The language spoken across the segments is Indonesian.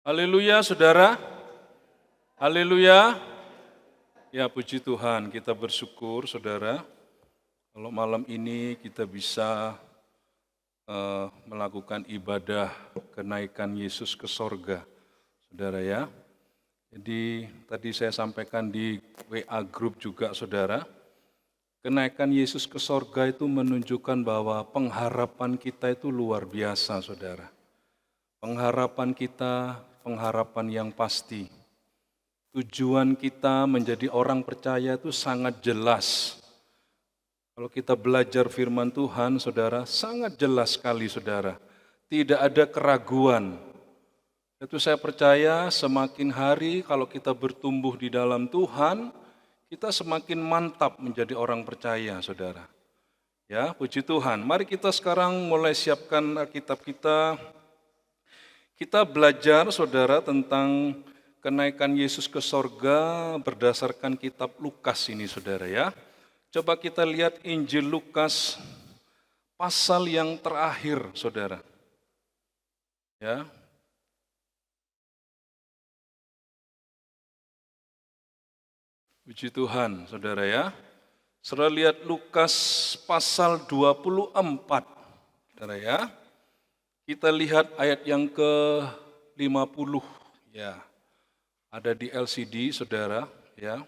Haleluya, saudara. Haleluya. Ya, puji Tuhan, kita bersyukur, saudara. Kalau malam ini kita bisa melakukan ibadah kenaikan Yesus ke sorga, saudara ya. Jadi tadi saya sampaikan di WA Group juga, saudara. Kenaikan Yesus ke sorga itu menunjukkan bahwa pengharapan kita itu luar biasa, saudara. Pengharapan kita, pengharapan yang pasti. Tujuan kita menjadi orang percaya itu sangat jelas. Kalau kita belajar firman Tuhan, saudara, sangat jelas sekali, saudara. Tidak ada keraguan. Itu saya percaya semakin hari kalau kita bertumbuh di dalam Tuhan, kita semakin mantap menjadi orang percaya, saudara. Ya, puji Tuhan. Mari kita sekarang mulai siapkan Alkitab kita. Kita belajar, saudara, tentang kenaikan Yesus ke sorga berdasarkan kitab Lukas ini, saudara ya. Coba kita lihat Injil Lukas pasal yang terakhir, saudara. Ya. Puji Tuhan, saudara ya. Saudara lihat Lukas pasal 24, saudara ya. Kita lihat ayat yang ke-50, ya. Ada di LCD, saudara, ya.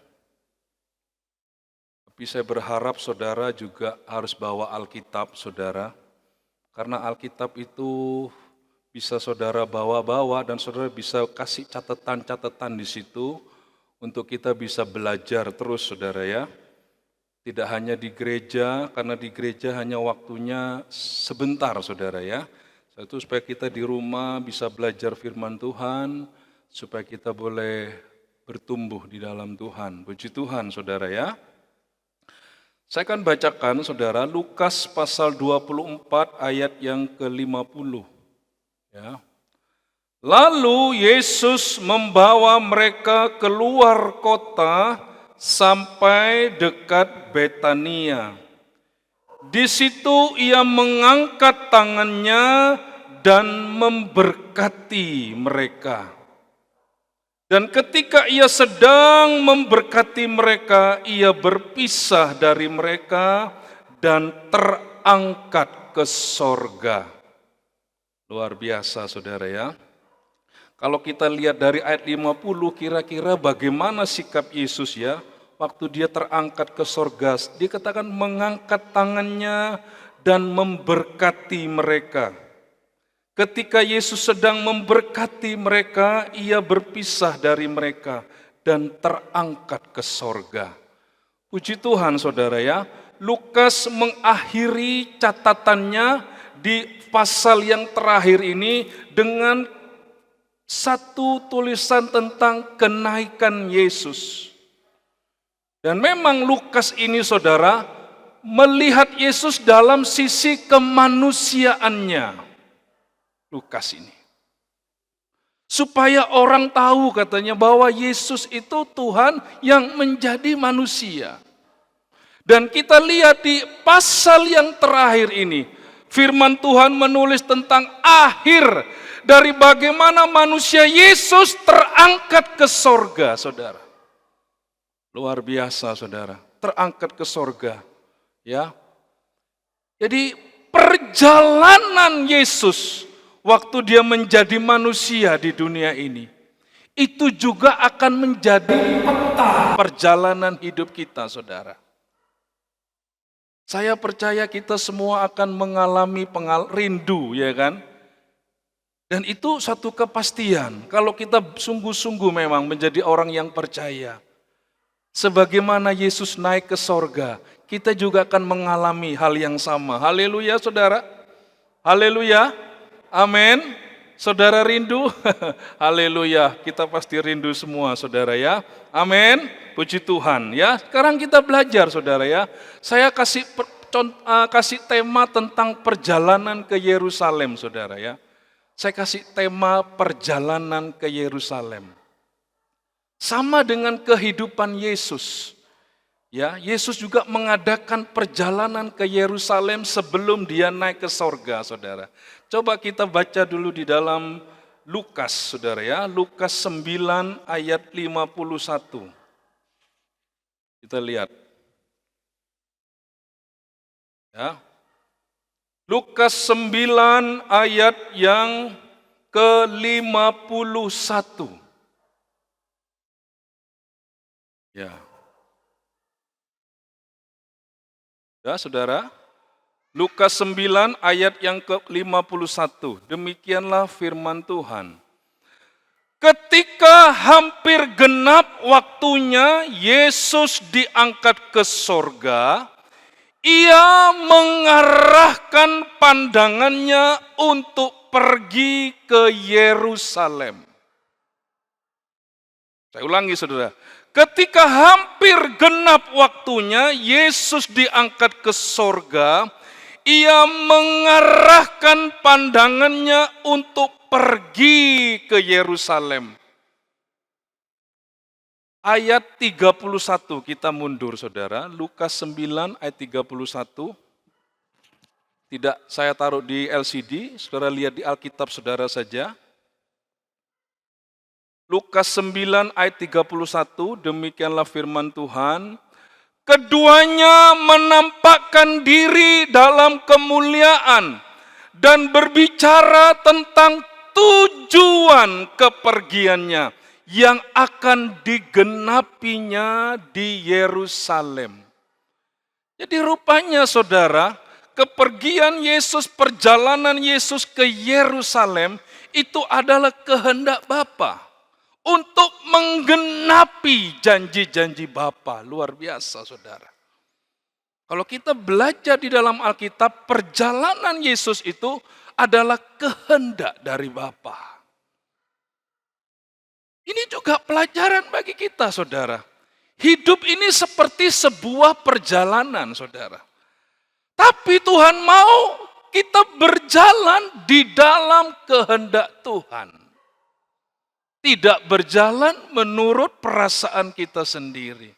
Tapi saya berharap saudara juga harus bawa Alkitab, saudara. Karena Alkitab itu bisa saudara bawa-bawa dan saudara bisa kasih catatan-catatan di situ untuk kita bisa belajar terus, saudara ya. Tidak hanya di gereja, karena di gereja hanya waktunya sebentar, saudara ya. Itu supaya kita di rumah bisa belajar firman Tuhan, supaya kita boleh bertumbuh di dalam Tuhan. Puji Tuhan, saudara ya. Saya akan bacakan, saudara, Lukas pasal 24 ayat yang ke-50. Ya. Lalu Yesus membawa mereka keluar kota sampai dekat Betania. Di situ ia mengangkat tangannya dan memberkati mereka. Dan ketika ia sedang memberkati mereka, ia berpisah dari mereka dan terangkat ke sorga. Luar biasa, saudara ya. Kalau kita lihat dari ayat 50, kira-kira bagaimana sikap Yesus ya, waktu dia terangkat ke sorga, dikatakan mengangkat tangannya dan memberkati mereka. Ketika Yesus sedang memberkati mereka, ia berpisah dari mereka dan terangkat ke sorga. Puji Tuhan, saudara ya. Lukas mengakhiri catatannya di pasal yang terakhir ini dengan satu tulisan tentang kenaikan Yesus. Dan memang Lukas ini, saudara, melihat Yesus dalam sisi kemanusiaannya. Lukas ini. Supaya orang tahu katanya bahwa Yesus itu Tuhan yang menjadi manusia. Dan kita lihat di pasal yang terakhir ini, firman Tuhan menulis tentang akhir dari bagaimana manusia Yesus terangkat ke sorga, saudara. Luar biasa, saudara. Terangkat ke sorga. Ya. Jadi perjalanan Yesus waktu dia menjadi manusia di dunia ini, itu juga akan menjadi peta perjalanan hidup kita, saudara. Saya percaya kita semua akan mengalami rindu, ya kan? Dan itu satu kepastian, kalau kita sungguh-sungguh memang menjadi orang yang percaya. Sebagaimana Yesus naik ke sorga, kita juga akan mengalami hal yang sama. Haleluya, saudara. Haleluya. Amin. Saudara rindu? Haleluya. Kita pasti rindu semua, saudara ya. Amin. Puji Tuhan ya. Sekarang kita belajar, saudara ya. Saya kasih tema tentang perjalanan ke Yerusalem, saudara ya. Saya kasih tema perjalanan ke Yerusalem. Sama dengan kehidupan Yesus. Ya, Yesus juga mengadakan perjalanan ke Yerusalem sebelum dia naik ke sorga, saudara. Coba kita baca dulu di dalam Lukas, saudara ya, Lukas 9 ayat 51. Kita lihat. Ya. Lukas 9 ayat yang ke-51. Ya. Ya, saudara. Lukas 9 ayat yang ke-51. Demikianlah firman Tuhan. Ketika hampir genap waktunya Yesus diangkat ke sorga, ia mengarahkan pandangannya untuk pergi ke Yerusalem. Saya ulangi saudara. Ketika hampir genap waktunya Yesus diangkat ke sorga, ia mengarahkan pandangannya untuk pergi ke Yerusalem. Ayat 31 kita mundur saudara, Lukas 9 ayat 31. Tidak saya taruh di LCD, saudara lihat di Alkitab saudara saja. Lukas 9 ayat 31, demikianlah firman Tuhan. Keduanya menampakkan diri dalam kemuliaan dan berbicara tentang tujuan kepergiannya yang akan digenapinya di Yerusalem. Jadi rupanya saudara, kepergian Yesus, perjalanan Yesus ke Yerusalem itu adalah kehendak Bapa untuk menggenapi janji-janji Bapa. Luar biasa saudara. Kalau kita belajar di dalam Alkitab, perjalanan Yesus itu adalah kehendak dari Bapa. Ini juga pelajaran bagi kita saudara. Hidup ini seperti sebuah perjalanan saudara. Tapi Tuhan mau kita berjalan di dalam kehendak Tuhan. Tidak berjalan menurut perasaan kita sendiri.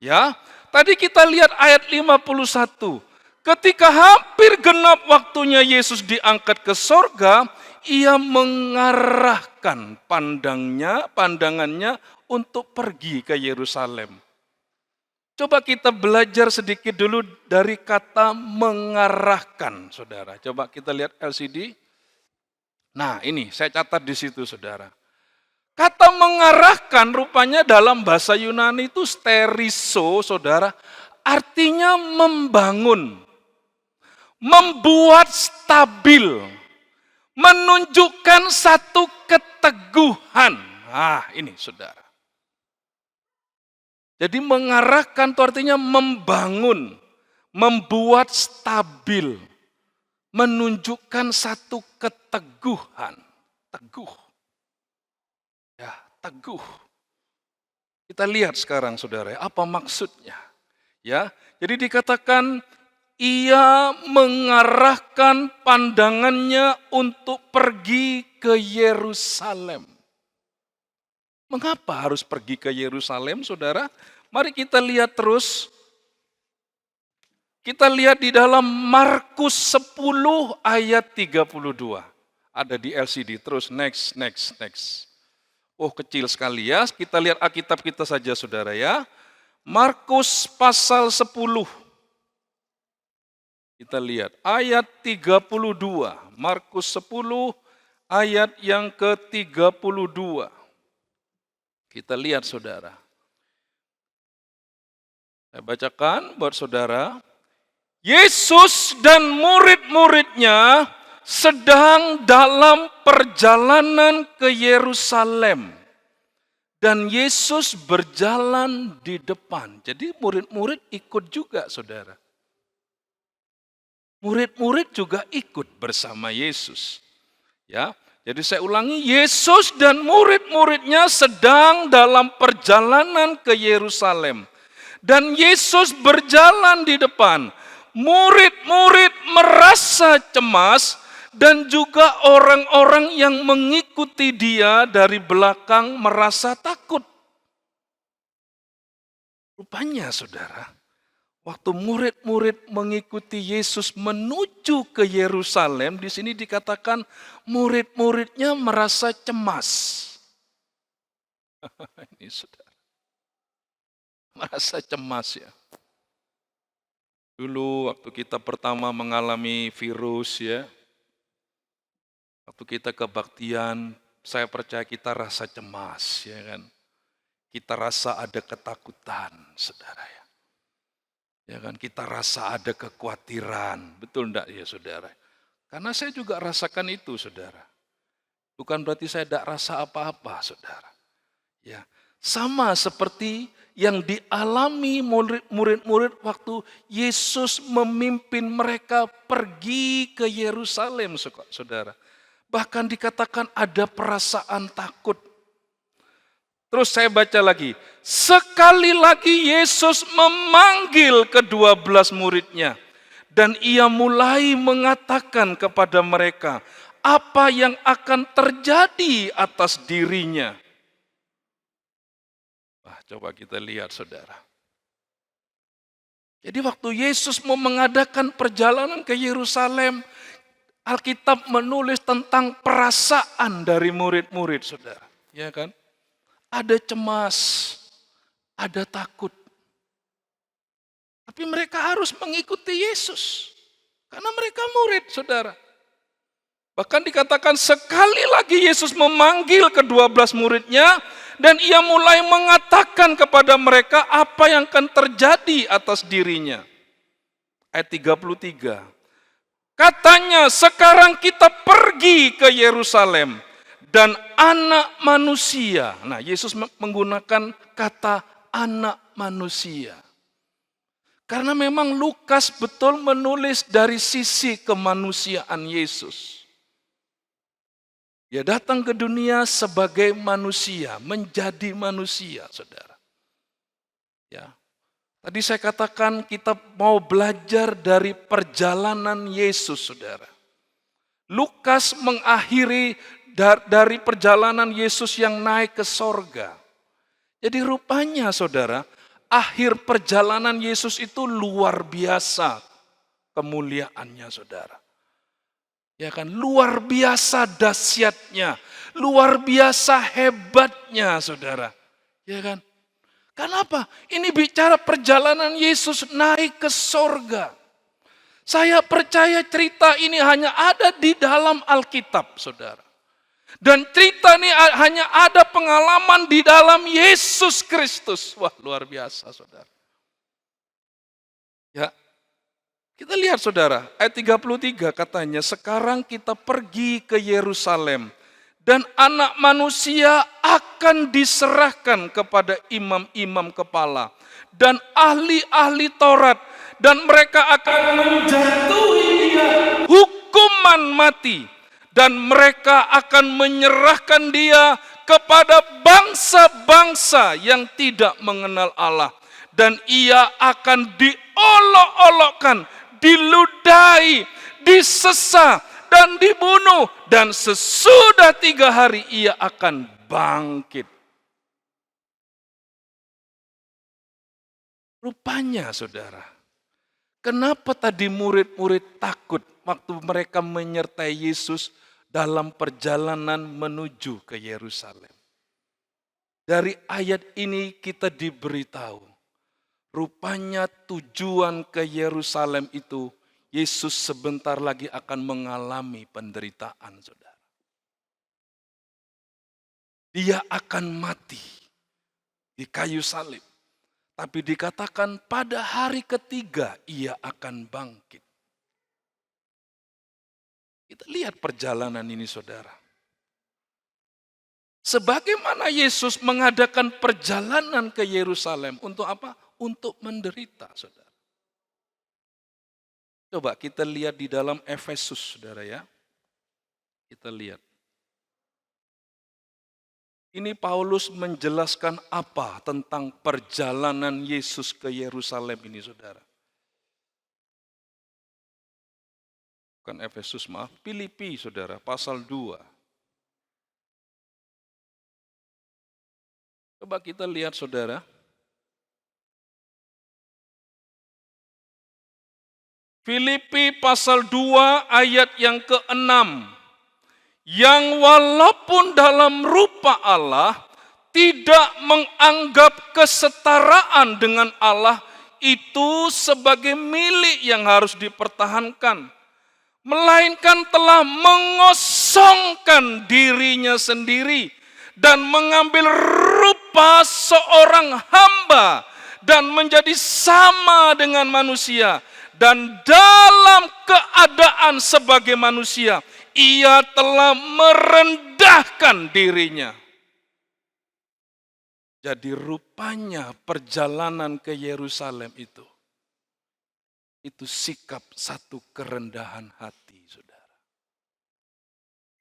Ya, tadi kita lihat ayat 51. Ketika hampir genap waktunya Yesus diangkat ke sorga, ia mengarahkan pandangannya untuk pergi ke Yerusalem. Coba kita belajar sedikit dulu dari kata mengarahkan, saudara. Coba kita lihat LCD. Nah, ini saya catat di situ, saudara. Kata mengarahkan rupanya dalam bahasa Yunani itu sterizo, saudara, artinya membangun, membuat stabil, menunjukkan satu keteguhan. Ah, ini saudara. Jadi mengarahkan itu artinya membangun, membuat stabil, menunjukkan satu keteguhan, teguh. Ya, teguh. Kita lihat sekarang saudara, apa maksudnya? Ya, jadi dikatakan ia mengarahkan pandangannya untuk pergi ke Yerusalem. Mengapa harus pergi ke Yerusalem, saudara? Mari kita lihat terus. Kita lihat di dalam Markus 10 ayat 32. Ada di LCD, terus next. Oh kecil sekali ya, kita lihat Alkitab kita saja saudara ya. Markus pasal 10. Kita lihat ayat 32. Markus 10 ayat yang ke-32. Kita lihat saudara. Saya bacakan buat saudara. Yesus dan murid-muridnya sedang dalam perjalanan ke Yerusalem. Dan Yesus berjalan di depan. Jadi murid-murid ikut juga saudara. Murid-murid juga ikut bersama Yesus. Ya, jadi saya ulangi, Yesus dan murid-muridnya sedang dalam perjalanan ke Yerusalem. Dan Yesus berjalan di depan. Murid-murid merasa cemas dan juga orang-orang yang mengikuti dia dari belakang merasa takut. Rupanya saudara, Waktu murid-murid mengikuti Yesus menuju ke Yerusalem, di sini dikatakan murid-muridnya merasa cemas. Ini saudara, merasa cemas ya. Dulu waktu kita pertama mengalami virus ya, waktu kita kebaktian, saya percaya kita rasa cemas ya kan. Kita rasa ada ketakutan, saudara ya. Ya kan, kita rasa ada kekhawatiran. Betul enggak ya saudara? Karena saya juga rasakan itu saudara. Bukan berarti saya tidak rasa apa-apa saudara. Ya, sama seperti yang dialami murid-murid waktu Yesus memimpin mereka pergi ke Yerusalem saudara. Bahkan dikatakan ada perasaan takut. Terus saya baca lagi, sekali lagi Yesus memanggil ke-12 muridnya. Dan ia mulai mengatakan kepada mereka, apa yang akan terjadi atas dirinya. Wah, coba kita lihat saudara. Jadi waktu Yesus mau mengadakan perjalanan ke Yerusalem, Alkitab menulis tentang perasaan dari murid-murid saudara. Ya kan? Ada cemas, ada takut. Tapi mereka harus mengikuti Yesus. Karena mereka murid, saudara. Bahkan dikatakan sekali lagi Yesus memanggil ke-12 muridnya, dan ia mulai mengatakan kepada mereka apa yang akan terjadi atas dirinya. Ayat 33. Katanya, sekarang kita pergi ke Yerusalem. Dan anak manusia, nah Yesus menggunakan kata anak manusia. Karena memang Lukas betul menulis dari sisi kemanusiaan Yesus. Dia datang ke dunia sebagai manusia, menjadi manusia, saudara. Ya, tadi saya katakan kita mau belajar dari perjalanan Yesus, saudara. Lukas mengakhiri dari perjalanan Yesus yang naik ke sorga. Jadi rupanya saudara, akhir perjalanan Yesus itu luar biasa kemuliaannya saudara. Ya kan, luar biasa dahsyatnya, luar biasa hebatnya saudara. Ya kan? Kenapa? Ini bicara perjalanan Yesus naik ke sorga. Saya percaya cerita ini hanya ada di dalam Alkitab saudara. Dan cerita ini hanya ada pengalaman di dalam Yesus Kristus. Wah, luar biasa, saudara. Ya, kita lihat saudara, ayat 33 katanya, sekarang kita pergi ke Yerusalem. Dan anak manusia akan diserahkan kepada imam-imam kepala. Dan ahli-ahli Taurat. Dan mereka akan menjatuhi dia hukuman mati. Dan mereka akan menyerahkan dia kepada bangsa-bangsa yang tidak mengenal Allah. Dan ia akan diolok-olokkan, diludahi, disesat, dan dibunuh. Dan sesudah 3 hari ia akan bangkit. Rupanya saudara, kenapa tadi murid-murid takut waktu mereka menyertai Yesus dalam perjalanan menuju ke Yerusalem? Dari ayat ini kita diberitahu, rupanya tujuan ke Yerusalem itu, Yesus sebentar lagi akan mengalami penderitaan, saudara. Dia akan mati di kayu salib. Tapi dikatakan pada hari ketiga ia akan bangkit. Kita lihat perjalanan ini saudara. Sebagaimana Yesus mengadakan perjalanan ke Yerusalem untuk apa? Untuk menderita saudara. Coba kita lihat di dalam Efesus saudara ya. Kita lihat. Ini Paulus menjelaskan apa tentang perjalanan Yesus ke Yerusalem ini saudara. Bukan Efesus, maaf, Filipi saudara, pasal 2. Coba kita lihat saudara. Filipi pasal 2 ayat yang ke-6. Yang walaupun dalam rupa Allah, tidak menganggap kesetaraan dengan Allah itu sebagai milik yang harus dipertahankan, melainkan telah mengosongkan dirinya sendiri dan mengambil rupa seorang hamba dan menjadi sama dengan manusia, dan dalam keadaan sebagai manusia ia telah merendahkan dirinya. Jadi rupanya perjalanan ke Yerusalem itu sikap satu kerendahan hati, saudara.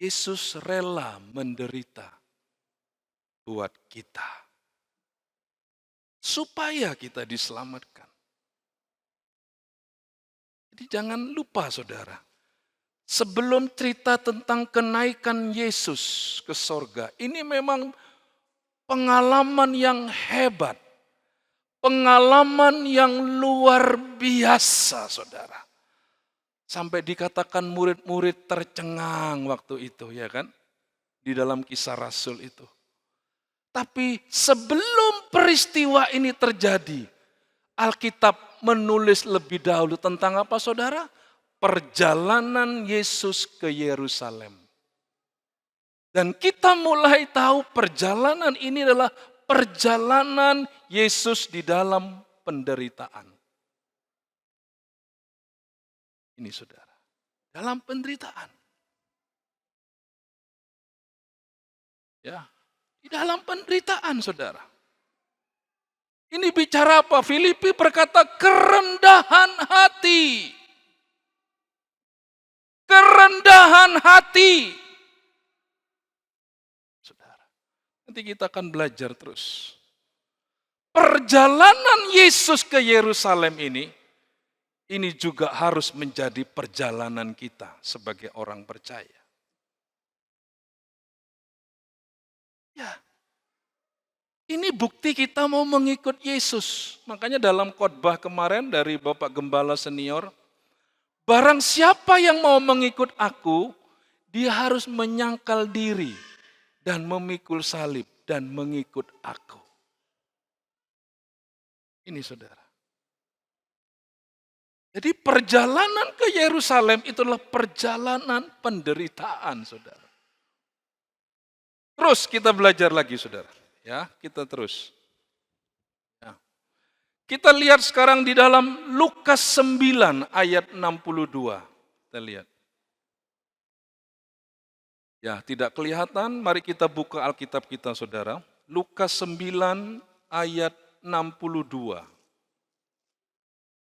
Yesus rela menderita buat kita, supaya kita diselamatkan. Jadi jangan lupa, saudara, sebelum cerita tentang kenaikan Yesus ke sorga, ini memang pengalaman yang hebat, pengalaman yang luar biasa, saudara. Sampai dikatakan murid-murid tercengang waktu itu, ya kan? Di dalam Kisah Rasul itu. Tapi sebelum peristiwa ini terjadi, Alkitab menulis lebih dahulu tentang apa, saudara? Perjalanan Yesus ke Yerusalem. Dan kita mulai tahu perjalanan ini adalah perjalanan Yesus di dalam penderitaan. Ini, saudara, dalam penderitaan. Ya, di dalam penderitaan, saudara. Ini bicara apa? Filipi berkata kerendahan hati. Kerendahan hati. Saudara, nanti kita akan belajar terus. Perjalanan Yesus ke Yerusalem ini juga harus menjadi perjalanan kita sebagai orang percaya. Ya, ini bukti kita mau mengikut Yesus. Makanya dalam khotbah kemarin dari Bapak Gembala Senior, barang siapa yang mau mengikut aku, dia harus menyangkal diri dan memikul salib dan mengikut aku. Ini, saudara. Jadi perjalanan ke Yerusalem itulah perjalanan penderitaan, saudara. Terus kita belajar lagi, saudara. Ya, kita terus. Ya. Kita lihat sekarang di dalam Lukas 9 ayat 62. Kita lihat. Ya, tidak kelihatan, mari kita buka Alkitab kita, saudara. Lukas 9 ayat 62.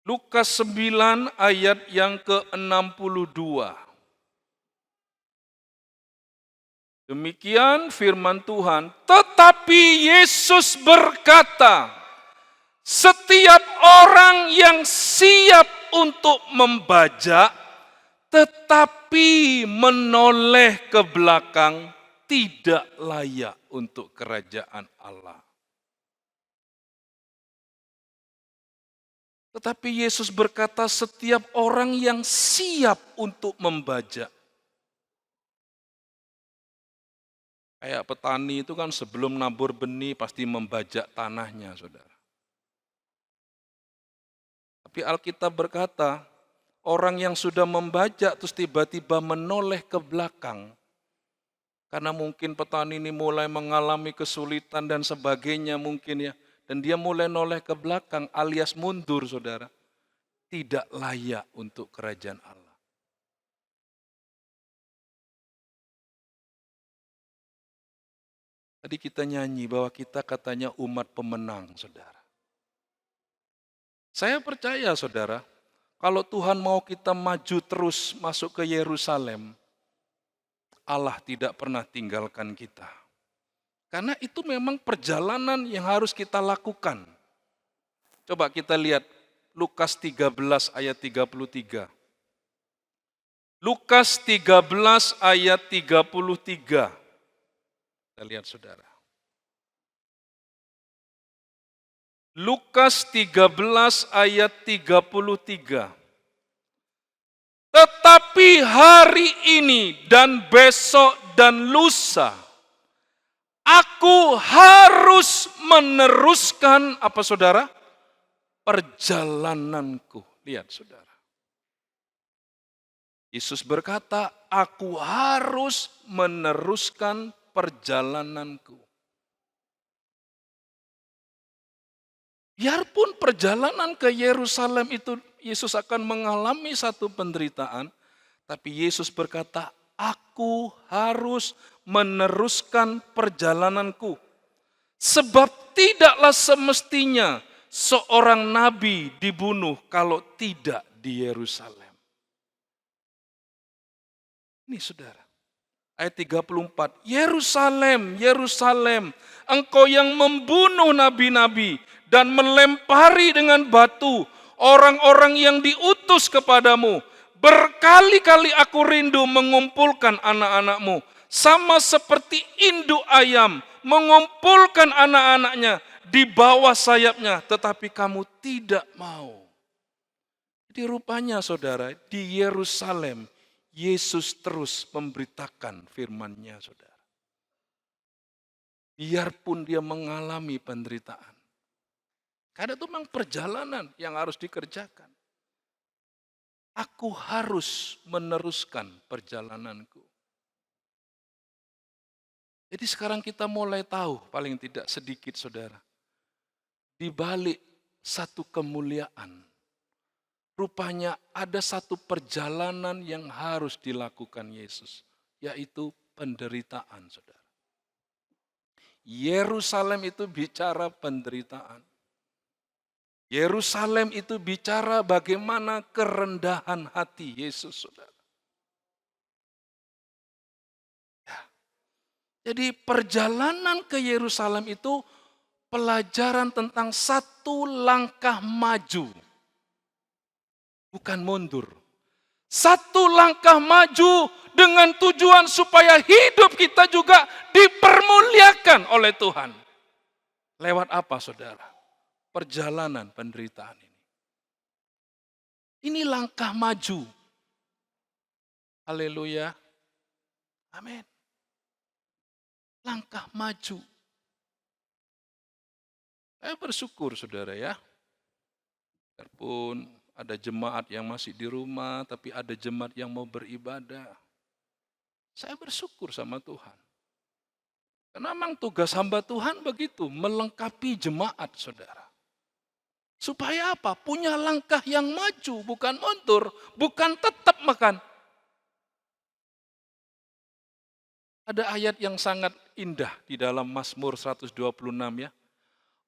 Lukas 9 ayat yang ke-62. Demikian firman Tuhan, tetapi Yesus berkata, setiap orang yang siap untuk membajak, tetapi menoleh ke belakang, tidak layak untuk kerajaan Allah. Tetapi Yesus berkata, setiap orang yang siap untuk membajak. Kayak petani itu kan sebelum nabur benih pasti membajak tanahnya, saudara. Tapi Alkitab berkata, orang yang sudah membajak terus tiba-tiba menoleh ke belakang, karena mungkin petani ini mulai mengalami kesulitan dan sebagainya mungkin ya, dan dia mulai noleh ke belakang alias mundur, saudara, tidak layak untuk kerajaan Allah. Tadi kita nyanyi bahwa kita katanya umat pemenang, saudara. Saya percaya, saudara, kalau Tuhan mau kita maju terus masuk ke Yerusalem, Allah tidak pernah tinggalkan kita. Karena itu memang perjalanan yang harus kita lakukan. Coba kita lihat Lukas 13 ayat 33. Lukas 13 ayat 33. Kita lihat, saudara. Lukas 13 ayat 33. Tetapi hari ini dan besok dan lusa, aku harus meneruskan apa saudara? Perjalananku. Lihat saudara. Yesus berkata, aku harus meneruskan perjalananku. Biarpun perjalanan ke Yerusalem itu Yesus akan mengalami satu penderitaan, tapi Yesus berkata, aku harus meneruskan perjalananku. Sebab tidaklah semestinya seorang nabi dibunuh kalau tidak di Yerusalem. Ini saudara. Ayat 34, Yerusalem, Yerusalem, engkau yang membunuh nabi-nabi dan melempari dengan batu orang-orang yang diutus kepadamu. Berkali-kali aku rindu mengumpulkan anak-anakmu, sama seperti induk ayam mengumpulkan anak-anaknya di bawah sayapnya, tetapi kamu tidak mau. Jadi rupanya saudara, di Yerusalem, Yesus terus memberitakan firman-Nya, saudara. Biarpun dia mengalami penderitaan. Karena itu memang perjalanan yang harus dikerjakan. Aku harus meneruskan perjalananku. Jadi sekarang kita mulai tahu, paling tidak sedikit saudara. Di balik satu kemuliaan, rupanya ada satu perjalanan yang harus dilakukan Yesus, yaitu penderitaan, saudara. Yerusalem itu bicara penderitaan. Yerusalem itu bicara bagaimana kerendahan hati Yesus, saudara. Ya. Jadi perjalanan ke Yerusalem itu pelajaran tentang satu langkah maju. Bukan mundur. Satu langkah maju dengan tujuan supaya hidup kita juga dipermuliakan oleh Tuhan. Lewat apa saudara? Perjalanan penderitaan ini. Ini langkah maju. Haleluya. Amin. Langkah maju. Saya bersyukur saudara ya. Biarpun ada jemaat yang masih di rumah, tapi ada jemaat yang mau beribadah. Saya bersyukur sama Tuhan. Karena memang tugas hamba Tuhan begitu, melengkapi jemaat saudara. Supaya apa? Punya langkah yang maju, bukan mundur, bukan tetap makan. Ada ayat yang sangat indah di dalam Mazmur 126 ya.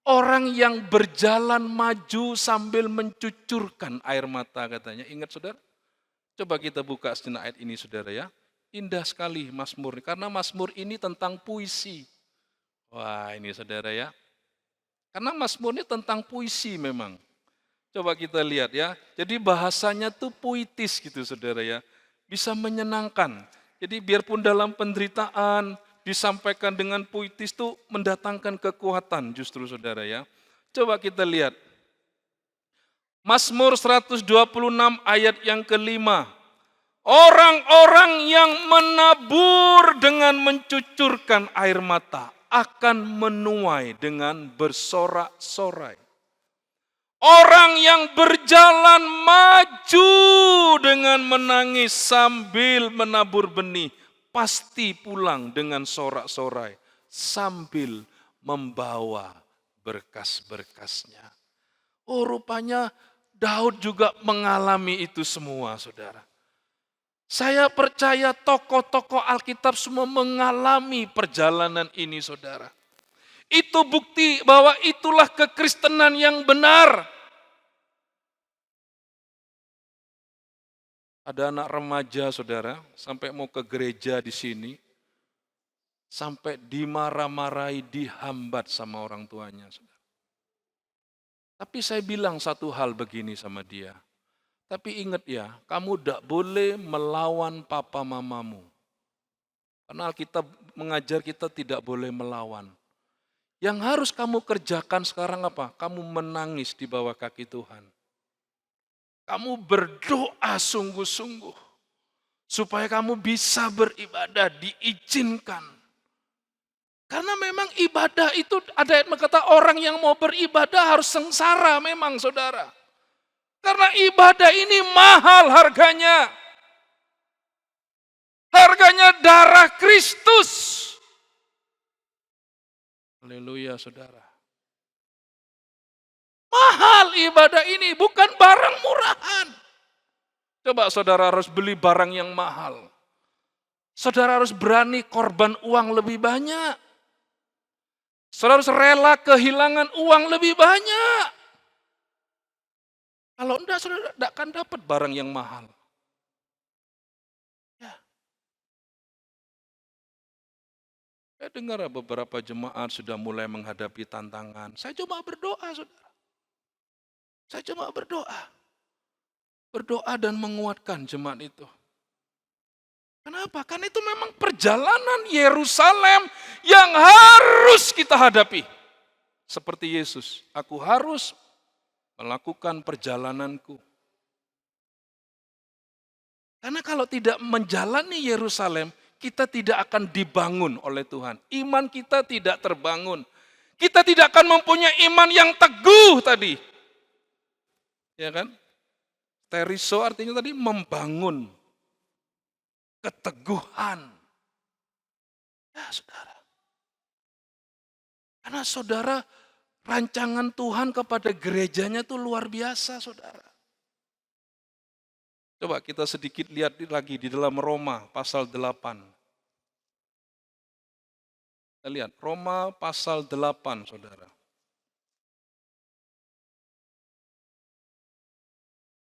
Orang yang berjalan maju sambil mencucurkan air mata katanya. Ingat saudara? Coba kita buka sejenak ayat ini saudara ya. Indah sekali Mazmur. Karena Mazmur ini tentang puisi. Wah ini saudara ya. Karena Mazmur ini tentang puisi memang. Coba kita lihat ya. Jadi bahasanya tuh puitis gitu saudara ya. Bisa menyenangkan. Jadi biarpun dalam penderitaan, disampaikan dengan puitis itu mendatangkan kekuatan justru saudara ya. Coba kita lihat. Mazmur 126 ayat yang kelima. Orang-orang yang menabur dengan mencucurkan air mata akan menuai dengan bersorak-sorai. Orang yang berjalan maju dengan menangis sambil menabur benih pasti pulang dengan sorak-sorai sambil membawa berkas-berkasnya. Oh rupanya Daud juga mengalami itu semua saudara. Saya percaya tokoh-tokoh Alkitab semua mengalami perjalanan ini saudara. Itu bukti bahwa itulah kekristenan yang benar. Ada anak remaja saudara, sampai mau ke gereja di sini, sampai dimarah-marahi, dihambat sama orang tuanya. Saudara. Tapi saya bilang satu hal begini sama dia, tapi ingat ya, kamu tidak boleh melawan papa mamamu. Karena Alkitab mengajar kita tidak boleh melawan. Yang harus kamu kerjakan sekarang apa? Kamu menangis di bawah kaki Tuhan. kamu berdoa sungguh-sungguh supaya kamu bisa beribadah, diizinkan. Karena memang ibadah itu ada yang berkata orang yang mau beribadah harus sengsara memang saudara. Karena ibadah ini mahal harganya. Harganya darah Kristus. Haleluya saudara. Mahal ibadah ini, bukan barang murahan. Coba saudara harus beli barang yang mahal. Saudara harus berani korban uang lebih banyak. Saudara harus rela kehilangan uang lebih banyak. Kalau enggak, saudara tidak akan dapat barang yang mahal. Ya. Saya dengar beberapa jemaat sudah mulai menghadapi tantangan. Saya coba berdoa, saudara. Saya coba berdoa. Berdoa dan menguatkan jemaat itu. Kenapa? Karena itu memang perjalanan Yerusalem yang harus kita hadapi. Seperti Yesus, aku harus melakukan perjalananku. Karena kalau tidak menjalani Yerusalem, kita tidak akan dibangun oleh Tuhan. Iman kita tidak terbangun. Kita tidak akan mempunyai iman yang teguh tadi. Ya kan? Teriso artinya tadi membangun. Keteguhan. Ya saudara. Karena saudara, rancangan Tuhan kepada gerejanya itu luar biasa saudara. Coba kita sedikit lihat lagi di dalam Roma pasal 8. Kita lihat Roma pasal 8 saudara.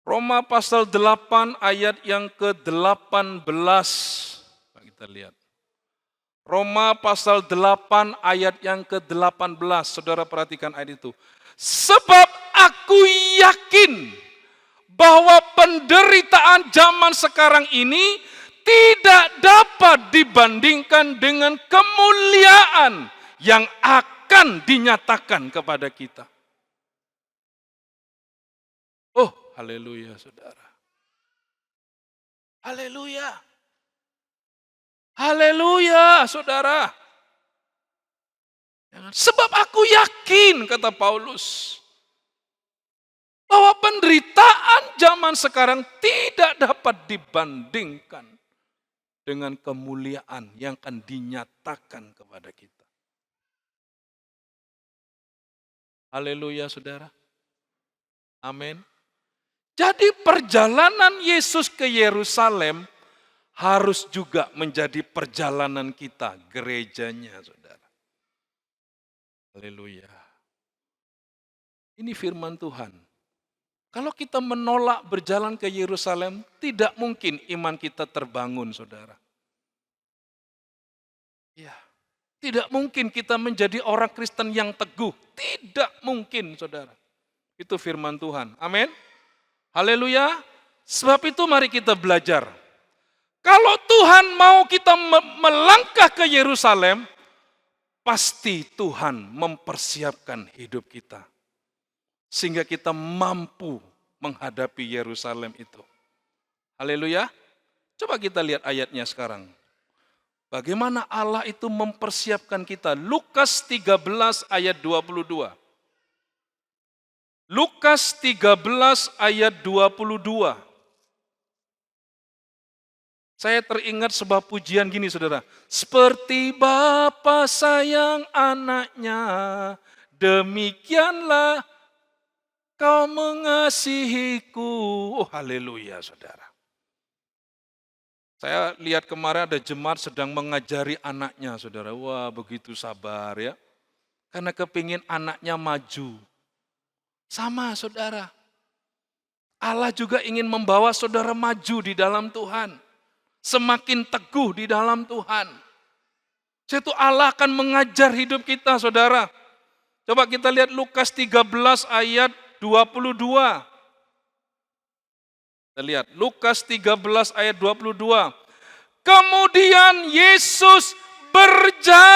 Roma pasal 8 ayat yang ke-18. Kita lihat. Roma pasal 8 ayat yang ke-18. Saudara perhatikan ayat itu. Sebab aku yakin bahwa penderitaan zaman sekarang ini tidak dapat dibandingkan dengan kemuliaan yang akan dinyatakan kepada kita. Oh, haleluya saudara. Haleluya. Haleluya saudara. Sebab aku yakin, kata Paulus, bahwa penderitaan zaman sekarang tidak dapat dibandingkan dengan kemuliaan yang akan dinyatakan kepada kita. Haleluya saudara. Amin. Jadi perjalanan Yesus ke Yerusalem harus juga menjadi perjalanan kita, gerejanya saudara. Haleluya. Ini firman Tuhan. Kalau kita menolak berjalan ke Yerusalem, tidak mungkin iman kita terbangun saudara. Ya, tidak mungkin kita menjadi orang Kristen yang teguh. Tidak mungkin saudara. Itu firman Tuhan. Amin. Haleluya. Sebab itu mari kita belajar. Kalau Tuhan mau kita melangkah ke Yerusalem, pasti Tuhan mempersiapkan hidup kita. Sehingga kita mampu menghadapi Yerusalem itu. Haleluya. Coba kita lihat ayatnya sekarang. Bagaimana Allah itu mempersiapkan kita. Lukas 13 ayat 22. Lukas 13 ayat 22. Saya teringat sebuah pujian gini saudara. Seperti Bapa sayang anaknya, demikianlah kau mengasihiku. Oh haleluya saudara. Saya lihat kemarin ada jemaat sedang mengajari anaknya saudara. Wah begitu sabar ya. Karena kepingin anaknya maju. Sama saudara. Allah juga ingin membawa saudara maju di dalam Tuhan. Semakin teguh di dalam Tuhan. Itu Allah akan mengajar hidup kita saudara. Coba kita lihat Lukas 13 ayat 22. Kita lihat Lukas 13 ayat 22. Kemudian Yesus berjalan